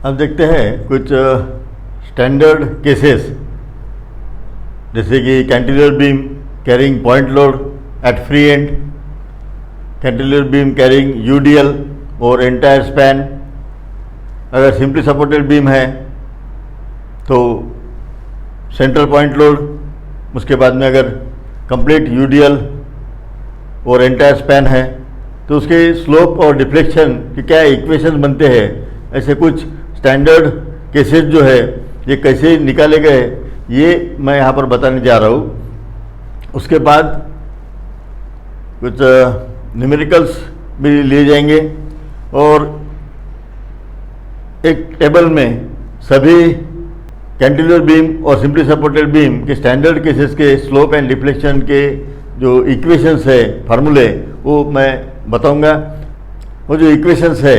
अब देखते हैं कुछ स्टैंडर्ड केसेस, जैसे कि cantilever beam carrying point load at free and, cantilever beam carrying UDL और एंटायर स्पैन। अगर सिंपली सपोर्टेड बीम है तो सेंट्रल पॉइंट लोड, उसके बाद में अगर कंप्लीट यूडीएल और एंटायर स्पैन है तो उसके स्लोप और डिफ्लेक्शन के क्या इक्वेशन बनते हैं। ऐसे कुछ स्टैंडर्ड केसेस जो है ये कैसे निकाले गए ये मैं यहाँ पर बताने जा रहा हूँ। उसके बाद कुछ न्यूमेरिकल्स भी लिए जाएंगे और एक टेबल में सभी कैंटिलीवर बीम और सिंपली सपोर्टेड बीम के स्टैंडर्ड केसेस के स्लोप एंड डिफ्लेक्शन के जो इक्वेशंस है, फार्मूले, वो मैं बताऊंगा। वो जो इक्वेशंस है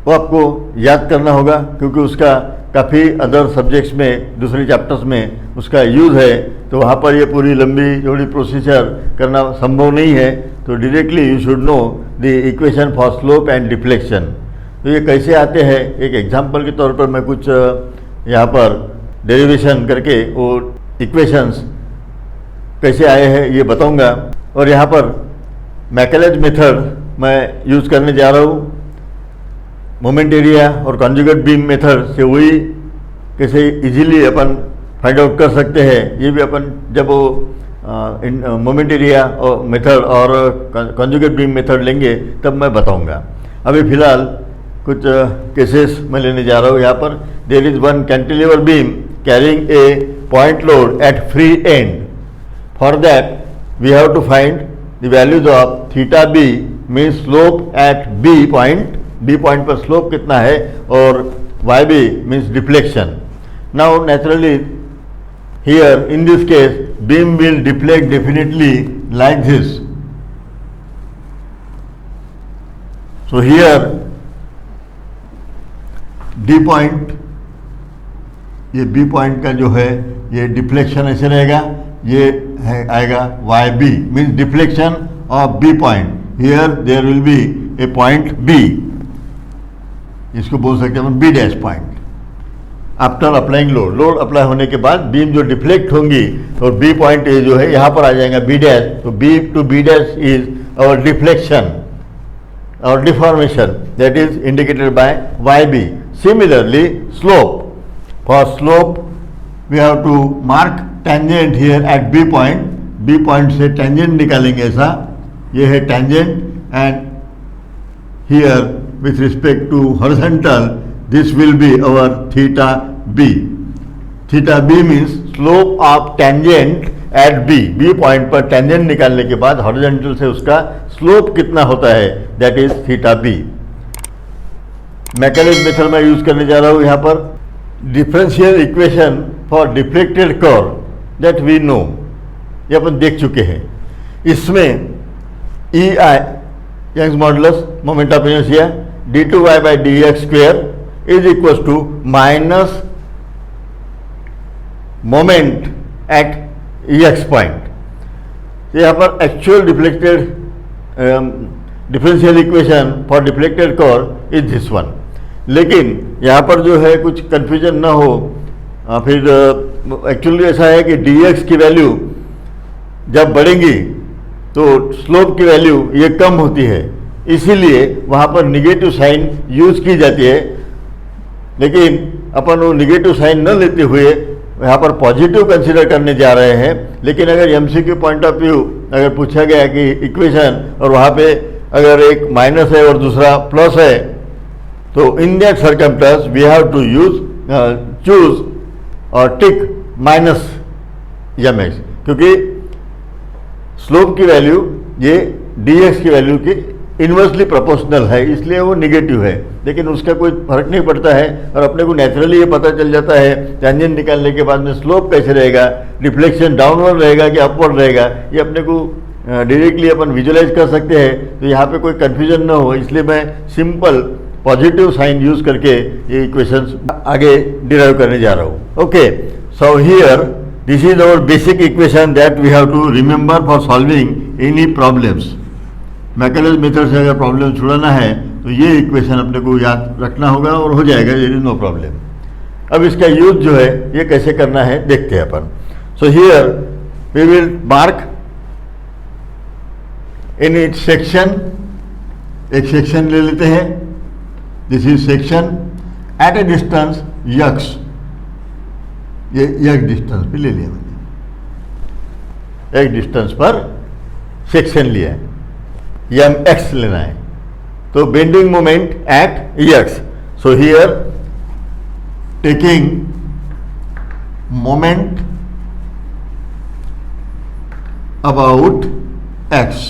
वो आपको याद करना होगा, क्योंकि उसका काफ़ी अदर सब्जेक्ट्स में, दूसरे चैप्टर्स में उसका यूज़ है, तो वहाँ पर ये पूरी लंबी चौड़ी प्रोसीजर करना संभव नहीं है। तो directly you should know the equation for slope and deflection. तो ये कैसे आते हैं, एक एग्जाम्पल के तौर पर मैं कुछ यहाँ पर डेरिवेशन करके वो इक्वेशंस कैसे आए हैं ये बताऊंगा। और यहाँ पर मैकेलेज मेथड मैं यूज़ करने जा रहा हूँ। मोमेंट एरिया और कॉन्जुगेट बीम मेथड से वही कैसे इजीली अपन फाइंड आउट कर सकते हैं, ये भी अपन जब वो मोमेंट एरिया और मेथड और कॉन्जुगेट बीम मेथड लेंगे तब मैं बताऊंगा। अभी फ़िलहाल कुछ केसेस मैं लेने जा रहा हूँ। यहाँ पर there is one cantilever beam carrying a point load at free end. For that we have to find the values of theta B, means slope at B point. B point पर slope कितना है, और Y B means deflection. Now naturally here in this case beam will deflect definitely like this. So here D point, ये B point का जो है ये deflection ऐसे रहेगा, ये है आएगा Y B means deflection of B point. Here there will be a point B, इसको बोल सकते हैं B dash point. After applying load, load apply होने के बाद बीम जो डिफ्लेक्ट होंगी और बी पॉइंट ये जो है यहाँ पर आ जाएगा बी डैश। तो B to B dash is our deflection और deformation, that is indicated by y B. Similarly, slope. For slope, we have to mark tangent here at B point. B point से tangent निकालेंगे ऐसा, ये है tangent, and here with respect to horizontal, this will be our theta B. Theta B means slope of tangent at B. B point पर tangent निकालने के बाद horizontal से उसका slope कितना होता है, that is theta B. Macaulay's method में यूज करने जा रहा हूँ यहाँ पर। Differential equation for deflected curve that we know, ये अपन देख चुके हैं। इसमें E I Young's modulus moment of inertia d two y by D x square is equal to minus moment at e x point. यहाँ पर actual deflected differential equation for deflected curve is this one. लेकिन यहाँ पर जो है कुछ confusion ना हो, फिर एक्चुअली ऐसा है कि dx की वैल्यू जब बढ़ेंगी तो स्लोप की वैल्यू ये कम होती है, इसीलिए वहाँ पर निगेटिव साइन यूज की जाती है। लेकिन अपन वो निगेटिव साइन न लेते हुए यहाँ पर पॉजिटिव कंसीडर करने जा रहे हैं। लेकिन अगर एमसीक्यू पॉइंट ऑफ व्यू अगर पूछा गया कि इक्वेशन और वहाँ पे अगर एक माइनस है और दूसरा प्लस है, तो in that circumstance we have to use choose और टिक माइनस एम एक्स, क्योंकि स्लोप की वैल्यू ये डी एक्स की वैल्यू की इन्वर्सली प्रोपोर्शनल है, इसलिए वो निगेटिव है। लेकिन उसका कोई फर्क नहीं पड़ता है और अपने को नेचुरली ये पता चल जाता है टेंजेंट निकालने के बाद में स्लोप कैसे रहेगा, डिफ्लेक्शन डाउनवर्ड रहेगा कि अपवर्ड रहेगा, ये अपने को डायरेक्टली अपन विजुअलाइज कर सकते हैं। तो यहाँ पे कोई कन्फ्यूजन ना हो, इसलिए मैं सिंपल पॉजिटिव साइन यूज करके ये इक्वेशंस आगे डिराइव करने जा रहा हूँ। Okay, so here this is our basic equation that we have to remember for solving any problems. Macaulay's method से अगर प्रॉब्लम छुड़ाना है तो तो ये इक्वेशन अपने को याद रखना होगा और हो जाएगा, देयर इज नो प्रॉब्लम। अब इसका यूज जो है ये कैसे करना है देखते हैं अपन। So here we will mark in it section, एक सेक्शन ले लेते हैं, this is section at a distance x, ये एक डिस्टेंस पे ले लिया मैंने, एक डिस्टेंस पर सेक्शन लिया है, यम एक्स लेना है, तो bending moment eight x. So here taking moment about x,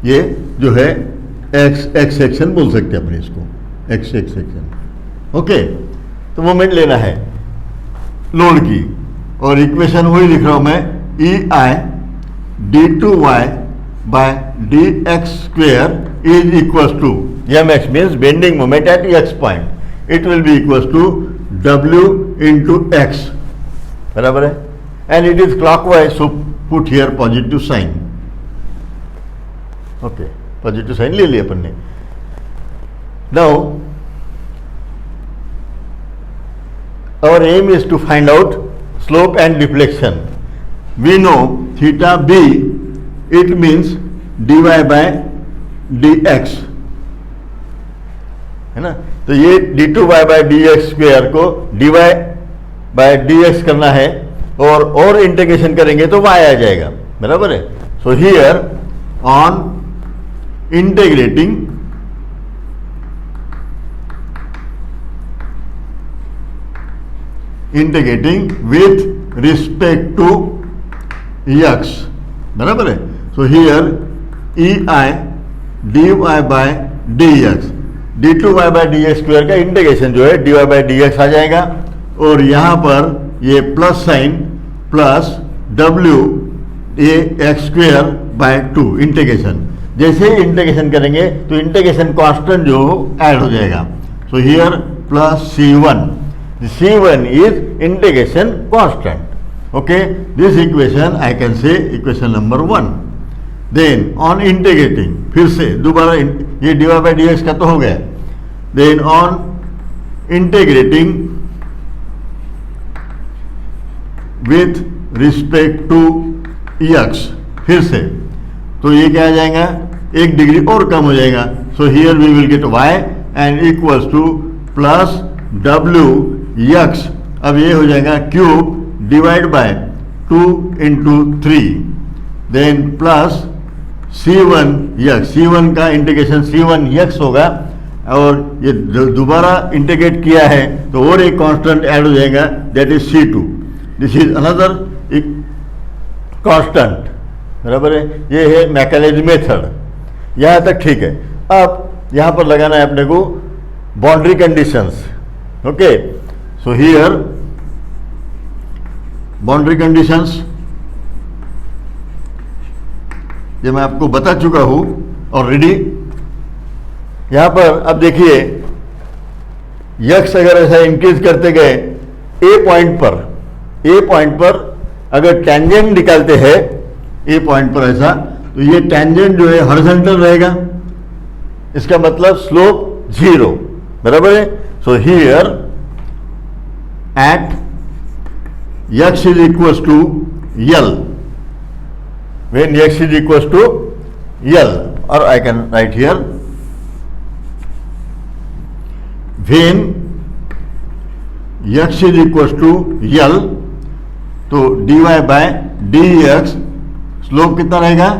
ये जो है एक्स सेक्शन बोल सकते हैं अपने इसको, एक्स सेक्शन, ओके। तो मोमेंट लेना है लोड की, और इक्वेशन वही लिख रहा हूं मैं, E I d two y by D x square is equal to M x, means bending moment at x point, it will be equal to W into x, बराबर है, and it is clockwise, so put here positive sign, okay, positive sign ले लिया अपन ने। Now our aim is to find out slope and deflection. We know theta b, it means dy by dx, है ना। तो ये d2y by dx square को dy by dx करना है, और इंटीग्रेशन करेंगे तो y आ जाएगा, बराबर है। So here on integrating with respect to x, बराबर है। So here E I D y by D x, d two y by D x square का इंटीग्रेशन जो है d y by D x आ जाएगा, और यहाँ पर ये plus sign plus W a x square by two integration, जैसे ही इंटीग्रेशन करेंगे तो इंटीग्रेशन कांस्टेंट जो ऐड हो जाएगा। So here plus C1, C1 is integration constant. Okay, this equation I can say equation number 1. Then on integrating, फिर से दोबारा ये dy by dx का तो हो गया, then on integrating with respect to x, फिर से तो ये क्या आ जाएगा, 1 डिग्री और कम हो जाएगा। So here we will get y and equals to plus w x, अब ये हो जाएगा cube divide by 2 into 3, then plus C1 x, C1 का इंटीग्रेशन C1 यक्स होगा, और ये दोबारा इंटीग्रेट किया है तो और एक कांस्टेंट ऐड हो जाएगा, that is C2, this is another constant, बराबर है। ये है मैकेनिज्म मेथड, यहाँ तक ठीक है। अब यहाँ पर लगाना है अपने को boundary conditions, okay. So here boundary conditions ये मैं आपको बता चुका हूं ऑलरेडी। यहां पर अब देखिए, यक्स अगर ऐसा इंक्रीज करते गए ए पॉइंट पर अगर टेंजेंट निकालते हैं ए पॉइंट पर ऐसा, तो ये टेंजेंट जो है हॉरिजॉन्टल रहेगा, इसका मतलब स्लोप 0, बराबर है। So here at x is equals to L, when x is equals to L, or I can write here when x is equals to L, तो dy by dx स्लोप कितना रहेगा,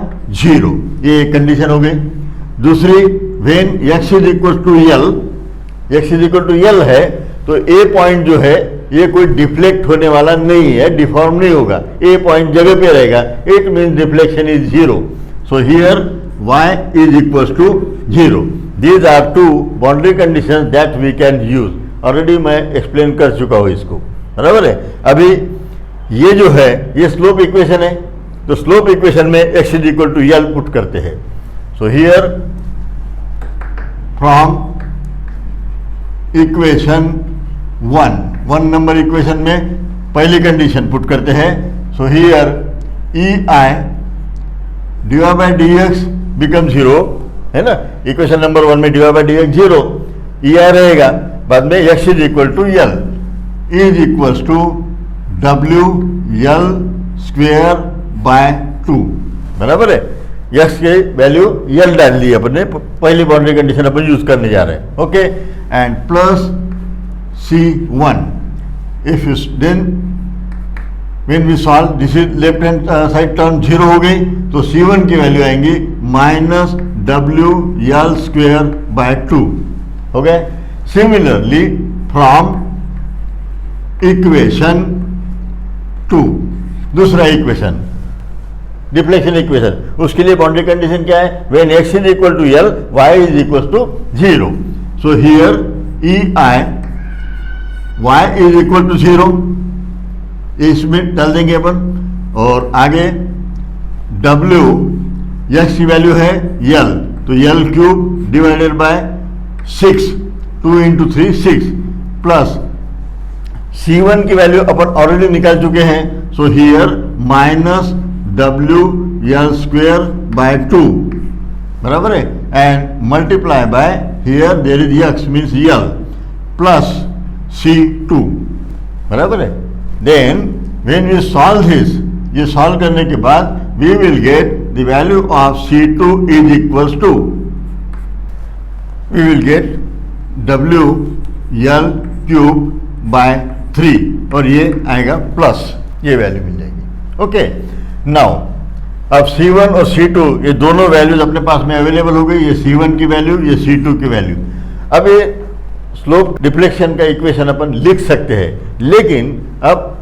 0, ये condition हो गई। दूसरी, when x is equals to L, x is equal to L है तो ए point जो है ये कोई डिफ्लेक्ट होने वाला नहीं है, डिफॉर्म नहीं होगा, ए पॉइंट जगह पे रहेगा, it means deflection is 0। So here y is equal to 0। These are two boundary condition that we can use, already मैं एक्सप्लेन कर चुका हूँ इसको, बराबर है। अभी ये जो है ये स्लोप इक्वेशन है, तो स्लोप इक्वेशन में x is equal to L put करते हैं। So here from equation 1 number equation में पहली कंडीशन पुट करते हैं। So here E I D Y by D X become 0 है ना। इक्वेशन नंबर 1 में dy by D X 0, E I रहेगा, बाद में x is equal to L is equals to W L square by 2, बराबर है। x के value यल डाल दी अपने, पहली बाउंड्री कंडीशन अपन यूज करने जा रहे हैं, okay. And plus C1 if then when we solve this is left hand side term 0 हो गई, तो C1 की वैल्यू आएंगी minus W L square by 2, हो गए। सिमिलरली फ्रॉम इक्वेशन 2, दूसरा इक्वेशन डिफ्लेक्शन इक्वेशन, उसके लिए बाउंड्री कंडीशन क्या है, when x is equal to L y is equal to 0, so here E I y is equal to 0, इसमें डाल देंगे अपन, और आगे w x की वैल्यू है यल, तो L cube divided by 6, 2 into 3 6, plus C1 की वैल्यू अपन ऑलरेडी निकाल चुके हैं, so here minus W L square by 2, बराबर है, and multiply by here there is x means L plus C2, बराबर है। Then when we solve this, ये सॉल्व करने के बाद we will get the value of C2 is equals to, we will get W L cube by 3, और ये आएगा plus, ये वैल्यू मिल जाएगी, ओके। नाउ अब C1 और C2 ये दोनों वैल्यूज अपने पास में अवेलेबल हो गई, ये C1 की वैल्यू, ये C2 की वैल्यू। अब ये स्लोप डिफ्लेक्शन का इक्वेशन अपन लिख सकते हैं, लेकिन अब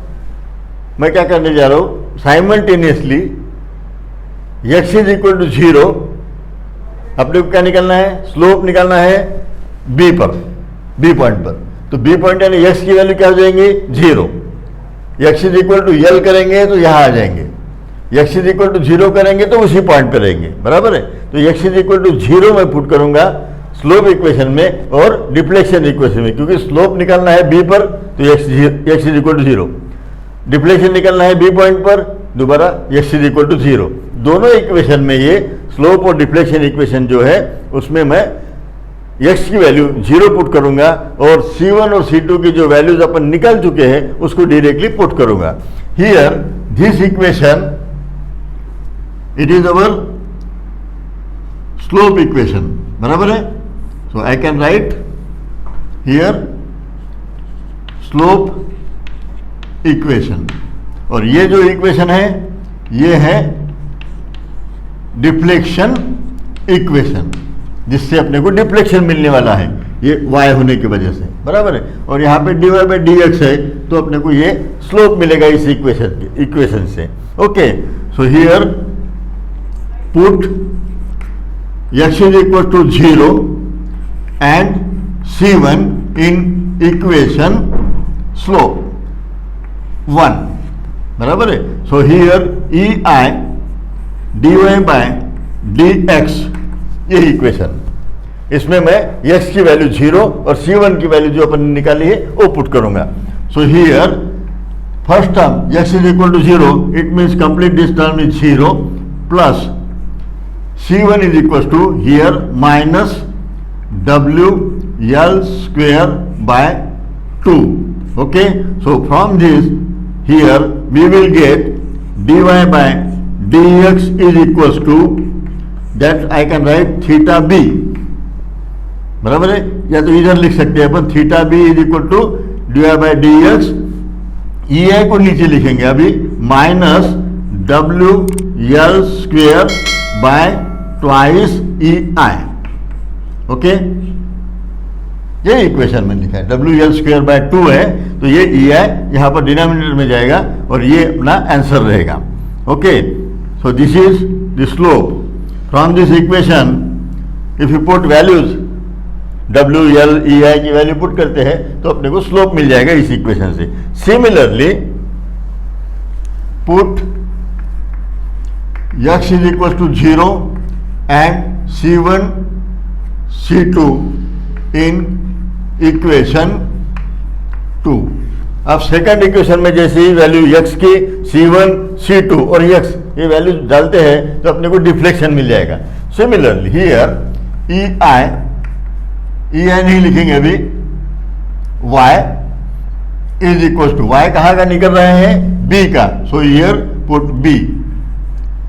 मैं क्या करने जा रहा हूँ, simultaneously x is equal to 0, अपने को क्या निकालना है, स्लोप निकालना है b पर, b पॉइंट पर, तो b पॉइंट यानी x की वैल्यू क्या हो जाएंगी 0, x इज इक्वल टू यल करेंगे तो यहाँ आ जाएंगे, x इज इक्वल टू 0 करेंगे तो उसी पॉइंट पे रहेंगे, बराबर है। तो x इज इक्वल टू 0 में पुट करूंगा स्लोप इक्वेशन में और डिफ्लेक्शन इक्वेशन में, क्योंकि स्लोप निकालना है b पर तो x is equal to 0, deflection निकालना है b पॉइंट पर, दोबारा x इज इक्वल टू 0। दोनों इक्वेशन में ये स्लोप और डिफ्लेक्शन इक्वेशन जो है उसमें मैं x की वैल्यू 0 पुट करूंगा और C1 और C2 की जो वैल्यूज अपन निकाल चुके हैं उसको डायरेक्टली पुट करूंगा। Here this equation it is our slope equation, बराबर है। So I can write here slope equation, और ये जो इक्वेशन है ये है डिफ्लेक्शन इक्वेशन, जिससे अपने को डिफ्लेक्शन मिलने वाला है, ये y होने की वजह से, बराबर है। और यहाँ पे dy बाई डी एक्स है तो अपने को ये स्लोप मिलेगा इस इक्वेशन से, okay. So here put x is equal to 0 and C1 in equation slope 1, बराबर है। So here E I dy by D X, ये इक्वेशन, इसमें मैं x की वैल्यू 0 और C1 की वैल्यू जो अपन ने निकाली है वो पुट करूंगा। So here first term x is equal to 0, it means complete this term is 0 plus C1 is equal to here minus W L square by 2, okay. So from this here we will get dy by dx is equal to that I can write theta B, बराबर है, या तो इधर लिख सकते हैं अपन theta B is equal to dy by D x, ई आई को नीचे लिखेंगे अभी minus W L square bye twice ई आई, ओके। ये इक्वेशन में लिखा है डब्ल्यू यल स्क्वेयर बाय 2 है, तो ये ई आई यहाँ पर डिनोमिनेटर में जाएगा और ये अपना आंसर रहेगा, okay. So this is the slope from this equation. If you put values W L E I की वैल्यू पुट करते हैं तो अपने को स्लोप मिल जाएगा इस इक्वेशन से। Similarly put x is equal to 0 and C1 C2 in equation 2। अब सेकंड इक्वेशन में जैसे ही वैल्यू x की C1 C2 और x ये वैल्यू डालते हैं तो अपने को डिफ्लेक्शन मिल जाएगा। सिमिलरली हियर ई आई नहीं लिखेंगे अभी, y is equal to, y कहाँ का निकल रहे हैं, b का, so here put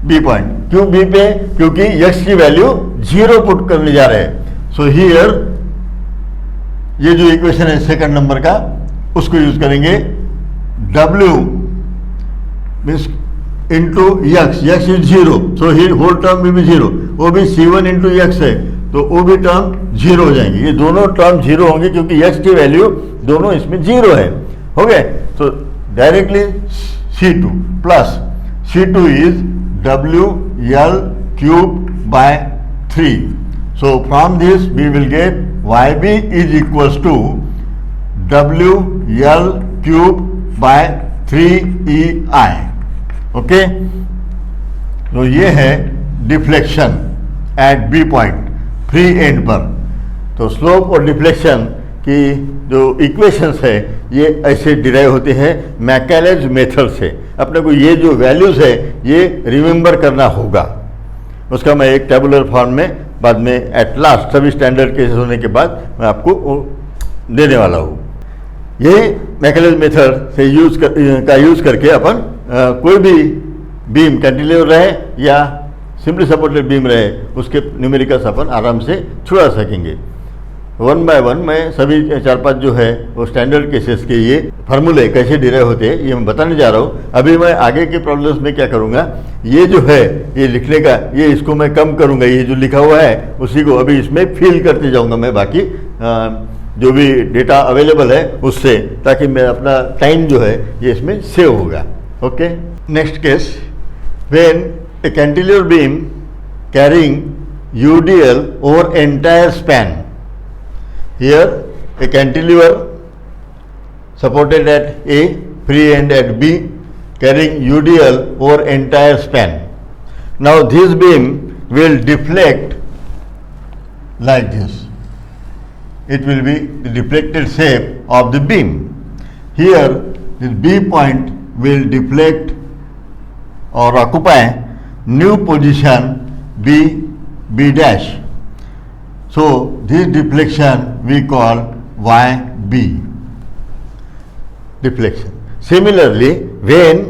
b point. क्यों b पे, क्योंकि x की वैल्यू 0 पुट करने जा रहे हैं। सो हियर ये जो इक्वेशन है सेकंड नंबर का, उसको यूज करेंगे, w means into x is 0, so here whole term will be 0, वो भी c1 इंटू यक्स है, तो वो भी टर्म 0 हो जाएंगे। ये दोनों टर्म 0 होंगे क्योंकि x की वैल्यू दोनों इसमें 0 है, हो गए। तो directly c2 plus c2 is WL cube by 3, so from this we will get YB is equals to WL cube by 3EI, okay. तो ये है deflection at B point, free end पर। तो स्लोप और डिफ्लेक्शन की जो equations है ये ऐसे डिराइव होते हैं मैकेलेज मेथड से। अपने को ये जो वैल्यूज़ है ये रिमेंबर करना होगा, उसका मैं एक टेबुलर फॉर्म में बाद में एट लास्ट सभी स्टैंडर्ड केसेस होने के बाद मैं आपको देने वाला हूँ। यही मैकेलेज मेथड से यूज़ करके अपन कोई भी बीम कैंटिलीवर रहे या सिंपली सपोर्टेड बीम रहे, उसके न्यूमेरिकल्स अपन आराम से छुड़ा सकेंगे। वन बाय वन मैं सभी 4-5 जो है वो स्टैंडर्ड केसेस के ये फार्मूले कैसे डिराइव होते हैं ये मैं बताने जा रहा हूँ। अभी मैं आगे के प्रॉब्लम्स में क्या करूँगा, ये जो है ये लिखने का, ये इसको मैं कम करूँगा, ये जो लिखा हुआ है उसी को अभी इसमें फिल करते जाऊँगा मैं, बाकी जो भी डेटा अवेलेबल है उससे, ताकि मैं अपना टाइम जो है ये इसमें सेव होगा, okay. Next case, when a cantilever beam carrying UDL over entire span. Here a cantilever supported at A, free end at B, carrying UDL over entire span. Now this beam will deflect like this. It will be the deflected shape of the beam. Here this B point will deflect or occupy new position B dash. So this deflection we call YB deflection. Similarly, when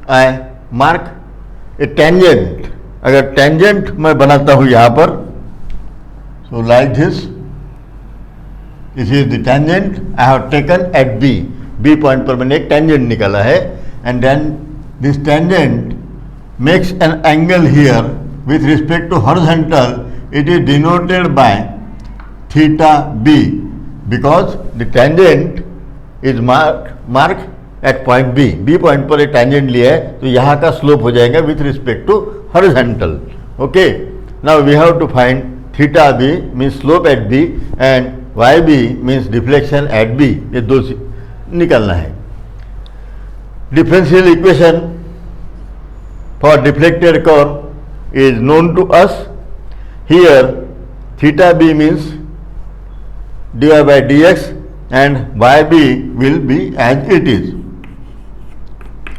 I mark a tangent, अगर tangent मैं बनाता हूँ यहाँ पर, so like this is the tangent I have taken at B point पर मैंने एक tangent निकाला है, and then this tangent makes an angle here with respect to horizontal. It is denoted by theta B because the tangent is marked at point B point पर एक tangent लिया है, तो यहाँ का slope हो जाएगा with respect to horizontal, okay. Now we have to find theta B means slope at B and YB means deflection at B, ये दो निकालना है। Differential equation for deflected curve is known to us. Here theta B means dy by dx and yb will be as it is,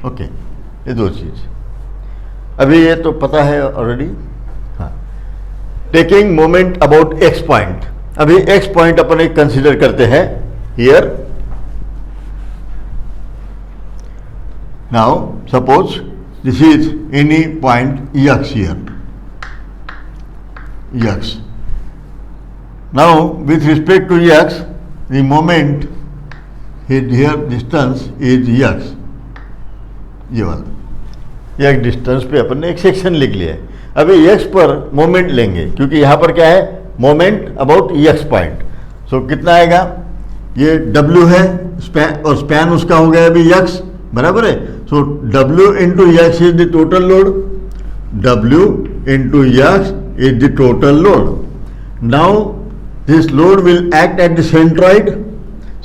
okay. ये दो चीज अभी ये तो पता है ऑलरेडी, हाँ। Taking moment about x point, अभी x पॉइंट अपन एक कंसिडर करते हैं here. Now suppose this is any point x here, x. Now with respect to x, the moment here distance is x, ये वाला एक डिस्टेंस पे अपन ने एक सेक्शन लिख लिया है। अभी x पर मोमेंट लेंगे क्योंकि यहाँ पर क्या है, मोमेंट अबाउट x पॉइंट। सो कितना आएगा, ये w है स्पैन, और स्पैन उसका हो गया अभी x, बराबर है। सो W into x is the total load, W into x is the total load. Now this load will act at the centroid,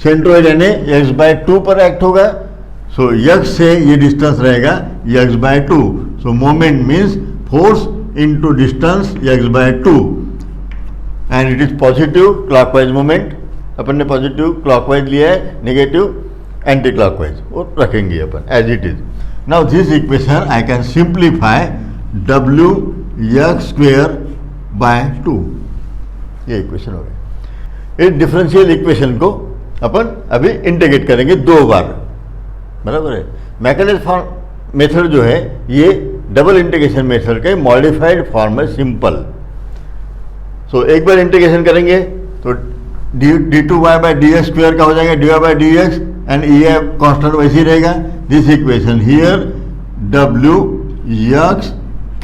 centroid यानी x बाय 2 पर एक्ट होगा। सो x से ये डिस्टेंस रहेगा x by 2, so moment means force into distance x by 2 and it is positive clockwise moment. अपन ने positive clockwise लिया है, नेगेटिव एंटी क्लॉकवाइज वो रखेंगे अपन as it is. Now this equation I can simplify W x square by 2, ये equation हो गया। इस डिफरेंशियल इक्वेशन को अपन अभी इंटीग्रेट करेंगे 2 बार, बराबर है। मैकेनिकल मेथड जो है ये डबल इंटीग्रेशन मेथड का मॉडिफाइड फॉर्म है, सिंपल। सो एक बार इंटीग्रेशन करेंगे तो d2y by D x square का हो जाएगा dy by D x, and ये कॉन्स्टेंट वैसे ही रहेगा। This equation here w x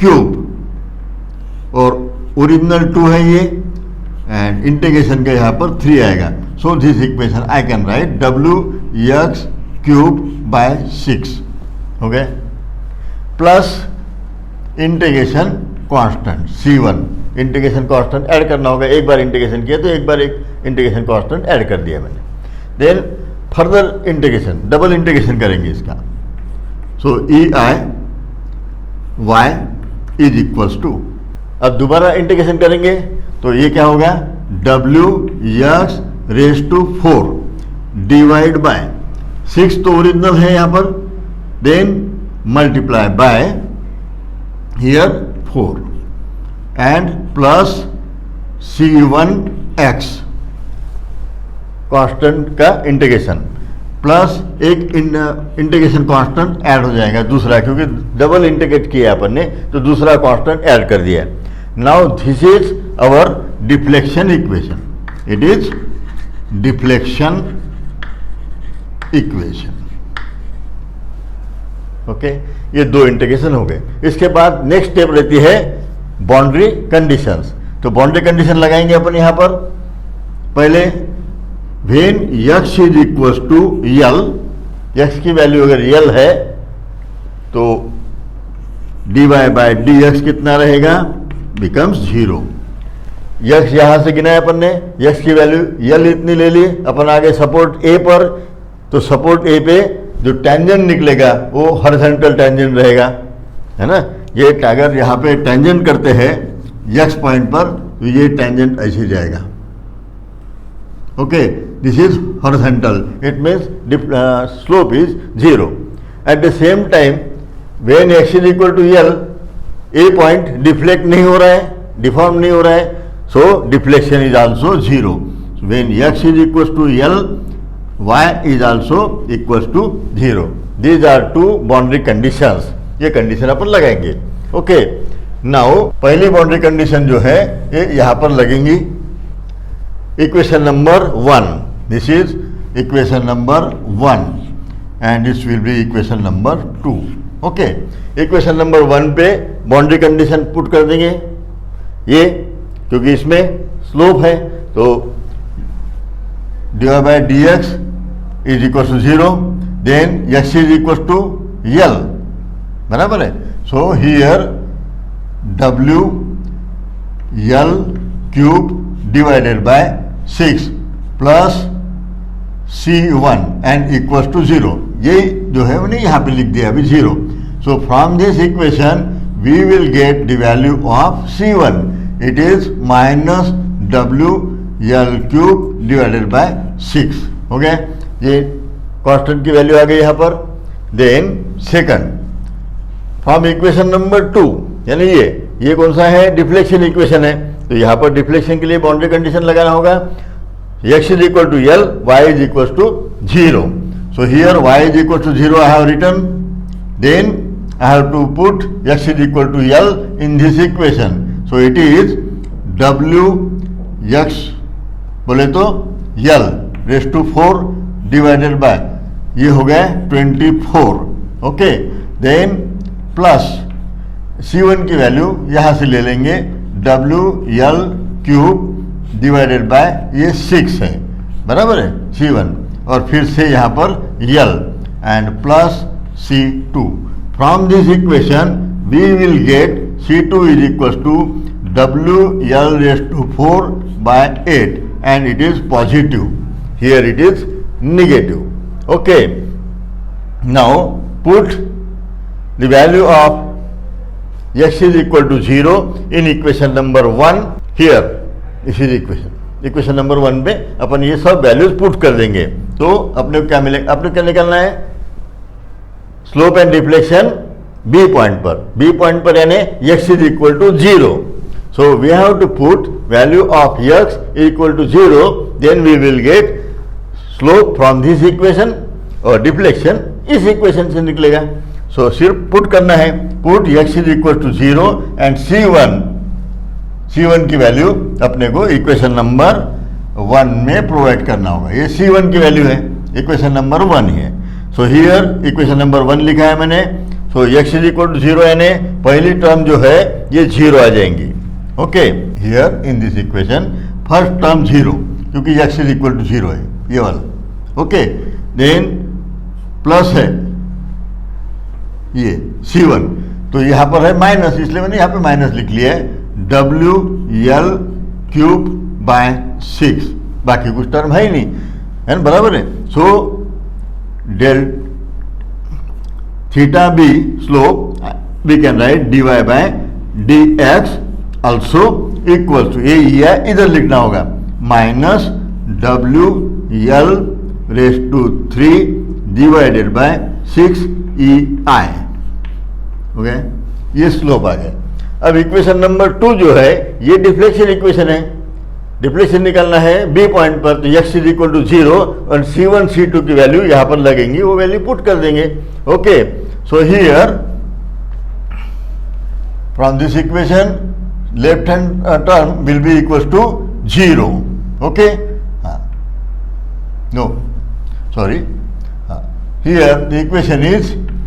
cube और ओरिजिनल 2 है ये, एंड इंटीग्रेशन का यहाँ पर 3 आएगा। So this equation I can right w x cube by 6 हो गए, plus integration constant c1। Integration constant add करना होगा, एक बार इंटीग्रेशन किया तो एक बार एक इंटीग्रेशन कांस्टेंट ऐड कर दिया मैंने। Then further integration, double integration करेंगे इसका। So E I Y is equals to, अब दोबारा इंटीग्रेशन करेंगे तो ये क्या होगा, w x raise to 4 divide by 6 तो ओरिजिनल है यहाँ पर, then multiply by here 4 and plus c1x constant का इंटीग्रेशन, प्लस एक इंटीग्रेशन कांस्टेंट ऐड हो जाएगा दूसरा, क्योंकि डबल इंटीग्रेट किया अपन ने तो दूसरा कांस्टेंट ऐड कर दिया। Now this is our deflection equation, it is deflection equation. Okay, ये 2 इंटीग्रेशन हो गए। इसके बाद नेक्स्ट स्टेप रहती है बाउंड्री कंडीशंस। तो बाउंड्री कंडीशन लगाएंगे अपन यहाँ पर। पहले when x is equals to L, x की वैल्यू अगर यल है तो dy बाय डी एक्स कितना रहेगा, बिकम्स 0। x यहाँ से गिना है अपन ने, x की वैल्यू यल इतनी ले ली, अपन आगे सपोर्ट a पर, तो सपोर्ट a पे जो टेंजेंट निकलेगा वो हॉरिजॉन्टल टेंजेंट रहेगा, है ना। ये अगर यहाँ पे टेंजेंट करते हैं x पॉइंट पर तो ये टेंजेंट ऐसे जाएगा। Okay, this is horizontal, it means slope is 0। At the same time when x is equal to L, a point deflect नहीं हो रहा है, डिफॉर्म नहीं हो रहा है, so deflection is also 0। When x is equal to L, y is also equal to 0। These are 2 boundary conditions, ये condition अपन लगाएंगे। ओके, नाउ पहली बाउंड्री कंडीशन जो है ये यहाँ पर लगेंगी। Equation number 1, this is equation number 1 and this will be equation number 2। Okay, equation number 1 पे बाउंड्री कंडीशन पुट कर देंगे ये, क्योंकि इसमें स्लोप है तो dy by D x is equal to 0, then x is equal to L, बराबर है। So here w L cube divided by 6 plus c1 and equal to 0, ये जो है मैंने यहाँ पे लिख दिया अभी 0। So from this equation we will get the value of c1, it is minus w L cube divided by 6 हो गया। ये कांस्टेंट की वैल्यू आ गई यहाँ पर। Then second from equation number 2, यानी ये कौन सा है, डिफ्लेक्शन इक्वेशन है, तो यहाँ पर डिफ्लेक्शन के लिए बाउंड्री कंडीशन लगाना होगा। x is equal to L, y is equal to 0। So here y is equal to 0 I have written, then I have to put x is equal to L in this equation. So it is w x बोले तो L raise to 4 divided by, ये हो गया 24। Okay, then plus c1 की value यहाँ से ले लेंगे, w L cube divided by ये 6 है, बराबर है c1, और फिर से यहाँ पर L and plus c2। From this equation we will get c2 is equal to w L raise to 4 by 8 and it is positive, here it is negative. Okay, now put the value of x is equal to 0 in equation number 1 here, this is equation number 1 पे अपन ये सब values put कर देंगे तो अपने को क्या मिलेगा, अपने क्या निकालना है, slope and deflection b point पर यानी x is equal to 0। So we have to put value of x equal to 0, then we will get slope from this equation और डिफ्लेक्शन इस इक्वेशन से निकलेगा. So सिर्फ पुट करना है, put x is equal to 0 and C1 की value अपने को इक्वेशन नंबर 1 में प्रोवाइड करना होगा. ये C1 की वैल्यू है, इक्वेशन नंबर 1 है. सो हियर इक्वेशन नंबर 1 लिखा है मैंने. सो x इज इक्वल टू 0 यानी पहली टर्म जो है ये 0 आ जाएंगी. Okay, here in this equation first term 0 क्योंकि x इज इक्वल टू 0 है ये वाला. ओके, देन प्लस है ये C1, तो यहाँ पर है माइनस, इसलिए मैंने यहाँ पे माइनस लिख लिया है WL³/6. बाकी कुछ टर्म है ही नहीं, है ना, बराबर है. So del theta B slope we can write dy/dx also equal to, ये इधर लिखना होगा -WL⁵ divided by 6EI. Okay, ये स्लोप आ गया. अब इक्वेशन नंबर 2 जो है ये डिफ्लेक्शन इक्वेशन है. डिफ्लेक्शन निकालना है बी पॉइंट पर, तो x इज इक्वल टू 0 और C1 C2 की वैल्यू यहां पर लगेंगी, वो वैल्यू पुट कर देंगे. Okay, so here from this equation left hand term will be equal to 0. Okay, no sorry, here the equation is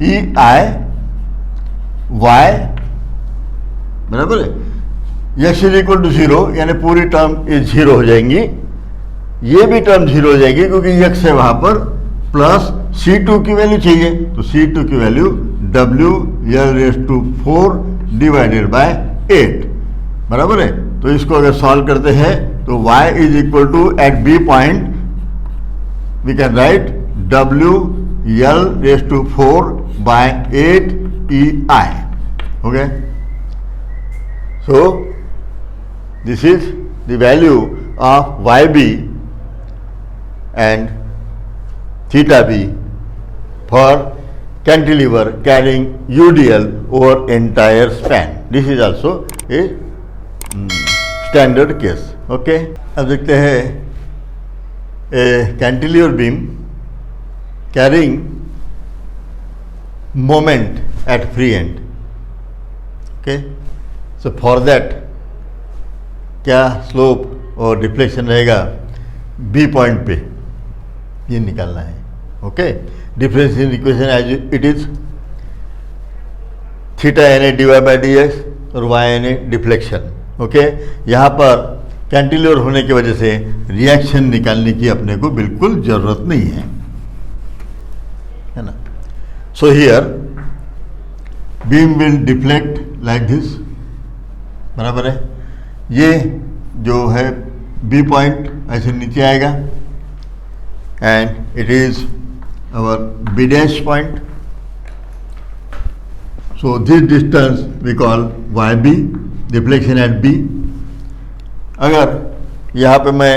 EI y बराबर है x इज इक्वल टू 0 यानी पूरी टर्म ये 0 हो जाएंगी, ये भी टर्म 0 हो जाएगी क्योंकि x है वहां पर, प्लस C2 की वैल्यू चाहिए, तो C2 की वैल्यू WL⁴ डिवाइडेड बाय 8 बराबर है. तो इसको अगर सॉल्व करते हैं तो y is equal to at B point we can write WL⁴/8EI. Okay, so this is the value of YB and theta B for cantilever carrying UDL over entire span. This is also a standard case. Okay, अब देखते हैं a cantilever beam carrying moment at free end. Okay, so for that क्या slope और deflection रहेगा B point पे, ये निकालना है. Okay, differential equation as it is theta यानी dy/dx और y यानी डिफ्लेक्शन. ओके, यहाँ पर कैंटिलीवर होने की वजह से रिएक्शन निकालने की अपने को बिल्कुल जरूरत नहीं है ना. So here beam will deflect like this बराबर है. ये जो है बी पॉइंट ऐसे नीचे आएगा and it is our B dash point. So this distance we call YB, deflection at B. अगर यहाँ पे मैं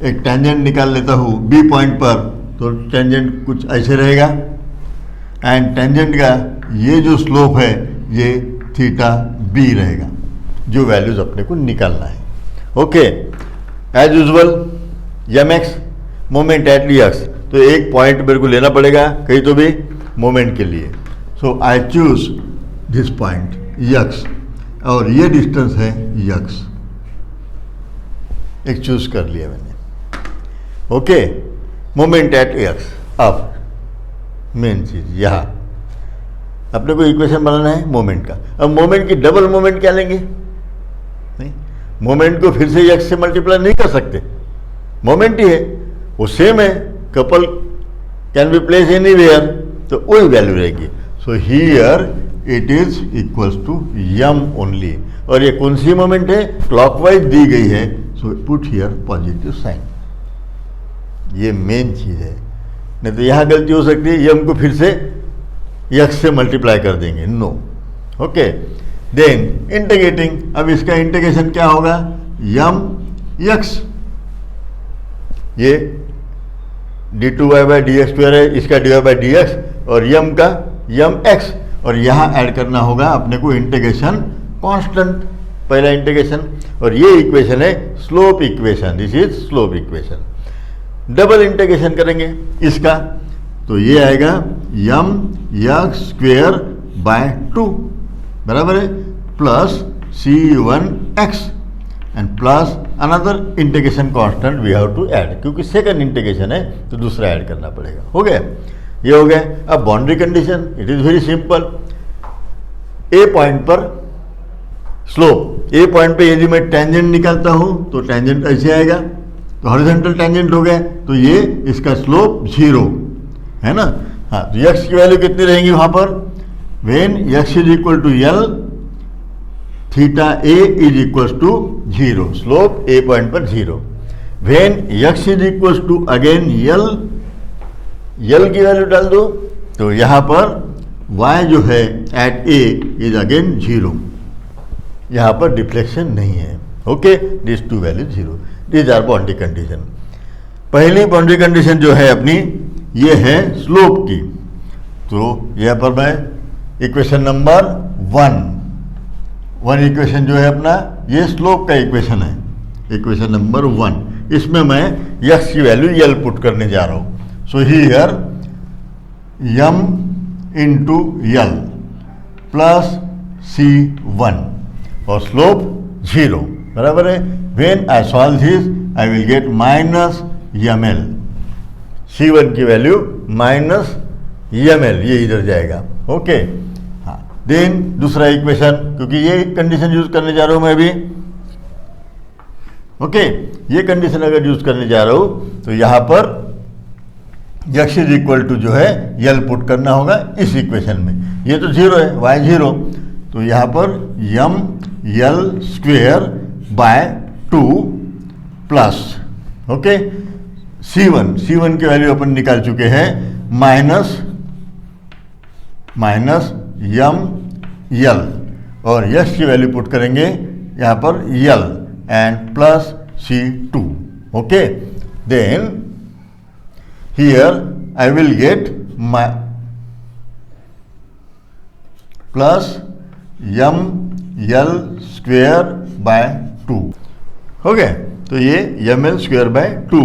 एक टेंजेंट निकाल लेता हूँ बी पॉइंट पर, तो टेंजेंट कुछ ऐसे रहेगा एंड टेंजेंट का ये जो स्लोप है ये थीटा बी रहेगा, जो वैल्यूज अपने को निकालना है. Okay, as usual mx moment at dx, तो एक पॉइंट मेरे को लेना पड़ेगा कहीं तो भी मोमेंट के लिए. So I choose this point x और ये डिस्टेंस है x, एक चूज कर लिया मैंने. Okay, moment at x. अब मेन चीज यहाँ अपने को इक्वेशन बनाना है मोमेंट का. अब मोमेंट की डबल मोमेंट क्या लेंगे? नहीं, मोमेंट को फिर से x से मल्टीप्लाई नहीं कर सकते, मोमेंट ही है, वो सेम है. Couple can be place anywhere, तो वही वैल्यू रहेगी. So here it is equals to m only. और ये कौन सी मोमेंट है? क्लॉकवाइज दी गई है, so put here positive sign. ये मेन चीज है, नहीं तो यहाँ गलती हो सकती है, m को फिर से x से मल्टीप्लाई कर देंगे. नो. Okay, then integrating. अब इसका इंटीग्रेशन क्या होगा? m(x), ये d2y/dx² है, इसका dy/dx और m का mx, और यहाँ ऐड करना होगा अपने को इंटीग्रेशन कांस्टेंट पहला इंटीग्रेशन, और ये इक्वेशन है slope equation, this is slope equation. Double integration करेंगे इसका, तो ये आएगा यम यक्स स्क्वेयर बाय 2 बराबर है plus c1x and plus another integration constant we have to add, क्योंकि सेकंड इंटीग्रेशन है तो दूसरा ऐड करना पड़ेगा। हो गया, ये हो गया। अब boundary condition, it is very simple. A point पर स्लोप, ए पॉइंट पे यदि मैं टेंजेंट निकालता हूं तो टेंजेंट ऐसे आएगा, तो हॉरिजॉन्टल टेंजेंट हो गया, तो ये इसका स्लोप 0 है ना। हाँ, तो x की वैल्यू कितनी रहेंगी वहां पर, when x is equal to L theta A is equal to 0, slope a point पर 0। When x is equal to again L की वैल्यू डाल दो, तो यहां पर y जो है एट ए इज अगेन 0, यहां पर डिफ्लेक्शन नहीं है। Okay, this two value 0, this are boundary condition. पहली बाउंड्री कंडीशन जो है अपनी ये है स्लोप की, तो यहां पर मैं इक्वेशन नंबर 1 इक्वेशन जो है अपना ये स्लोप का इक्वेशन है, इक्वेशन नंबर 1, इसमें मैं x की वैल्यू यल पुट करने जा रहा हूं। So here M into L plus c1 और स्लोप 0 बराबर है। When I solve this I will get minus ml, c1 की वैल्यू माइनस ml, ये इधर जाएगा। ओके, हाँ, देन दूसरा इक्वेशन, क्योंकि ये कंडीशन यूज करने जा रहा हूं मैं अभी। ओके, ये कंडीशन अगर यूज करने जा रहा हूं तो यहां पर x इज इक्वल टू जो है यल पुट करना होगा इस इक्वेशन में, ये तो 0 है, y 0, तो यहां पर M L square by 2 plus okay C1 की वैल्यू अपन निकाल चुके हैं माइनस यम यल, और यस की वैल्यू पुट करेंगे यहाँ पर L and plus C2। Okay, then here I will get plus M L square by 2। हो गया, तो ये यम एल स्क्वेयर बाय 2,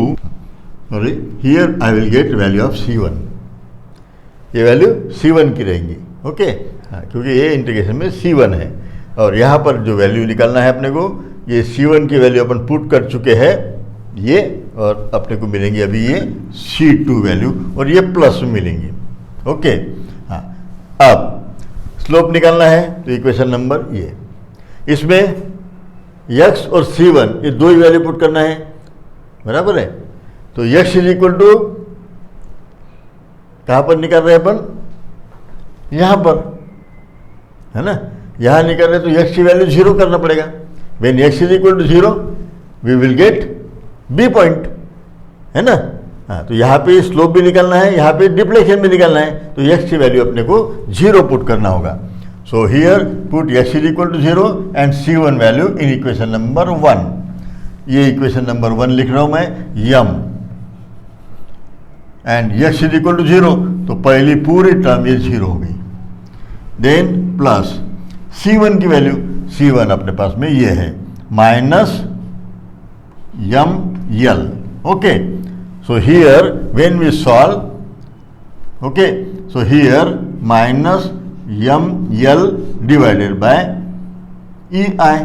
और here I will get value of C1, ये वैल्यू C1 की रहेंगी। ओके, हाँ, क्योंकि ये इंटीग्रेशन में C1 है, और यहाँ पर जो वैल्यू निकालना है अपने को, ये C1 की वैल्यू अपन पुट कर चुके हैं ये, और अपने को मिलेंगी अभी ये C2 वैल्यू, और ये प्लस में मिलेंगी। ओके, हाँ, अब स्लोप निकालना है तो इक्वेशन नंबर ये, इसमें x और C1 ये दो ही वैल्यू पुट करना है, बराबर है। तो x इज इक्वल टू कहाँ पर निकाल रहे हैं अपन, यहाँ पर है ना, यहाँ निकाल रहे तो x की वैल्यू 0 करना पड़ेगा। When x is equal to 0 we will get b point, है ना। हाँ, तो यहाँ पे स्लोप भी निकालना है, यहाँ पे डिप्लेशन भी निकालना है, तो x की वैल्यू अपने को 0 पुट करना होगा। So here put x is equal to 0 and C1 value in equation number 1। ये इक्वेशन नंबर 1 लिख रहा हूँ मैं, M and x is equal to 0, तो पहली पूरी टर्म ये 0 हो गई। देन प्लस C1 की वैल्यू, C1 अपने पास में ये है minus M L. Okay, so here when we solve, okay, so here minus ml divided by ei,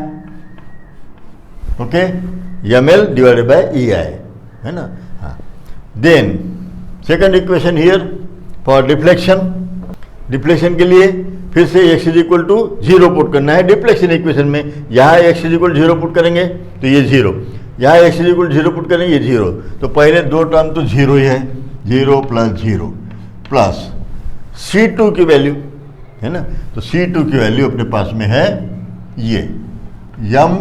okay, ml divided by ei, है ना। हाँ, then second equation here for deflection, deflection के लिए फिर से x is equal to 0 put करना है deflection equation में। यहाँ x इज इक्वल 0 पुट करेंगे तो ये 0, यहाँ x इज इक्वल 0 पुट करेंगे ये 0, तो पहले दो टर्म तो 0 ही है, 0 प्लस 0 प्लस C2 की वैल्यू, है ना। तो C2 की वैल्यू अपने पास में है ये यम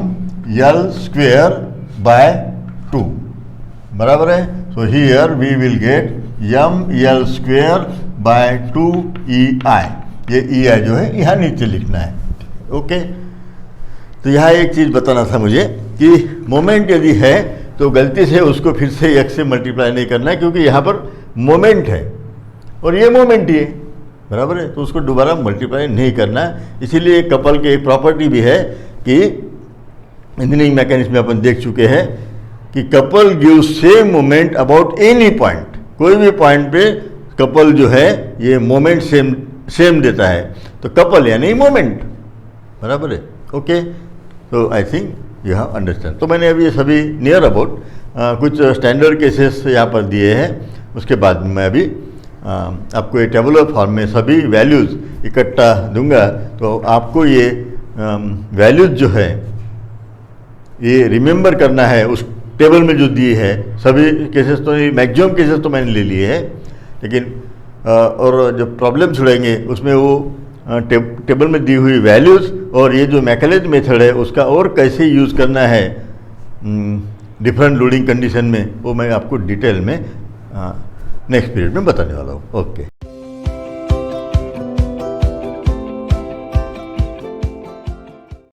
यल स्क्वेयर बाय 2, बराबर है। So here we will get M L square by 2 EI, ये EI जो है यहाँ नीचे लिखना है। ओके, तो यहाँ एक चीज़ बताना था मुझे कि मोमेंट यदि है तो गलती से उसको फिर से x से मल्टीप्लाई नहीं करना है, क्योंकि यहाँ पर मोमेंट है और ये मोमेंट ही है, बराबर है, तो उसको दोबारा मल्टीप्लाई नहीं करना है। इसीलिए कपल की एक प्रॉपर्टी भी है कि इंजीनियरिंग मैकेनिक्स में अपन देख चुके हैं कि couple give same moment about any point, कोई भी पॉइंट पे कपल जो है ये मोमेंट सेम देता है, तो कपल यानी मोमेंट, बराबर है। ओके, तो I think you have understand. तो मैंने अभी ये सभी नियर अबाउट कुछ स्टैंडर्ड केसेस यहाँ पर दिए हैं, उसके बाद मैं अभी आपको ये टेबुलर फॉर्म में सभी वैल्यूज़ इकट्ठा दूंगा, तो आपको ये वैल्यूज़ जो है ये रिमेंबर करना है उस टेबल में जो दी है। सभी केसेस तो मैक्सिमम केसेस तो मैंने ले लिए हैं, लेकिन और जो प्रॉब्लम्स रहेंगे उसमें वो टेबल में दी हुई वैल्यूज़ और ये जो मैकेलेज मेथड है उसका और कैसे यूज़ करना है डिफरेंट लोडिंग कंडीशन में, वो मैं आपको डिटेल में नेक्स्ट पीरियड में बताने वाला हूँ। ओके।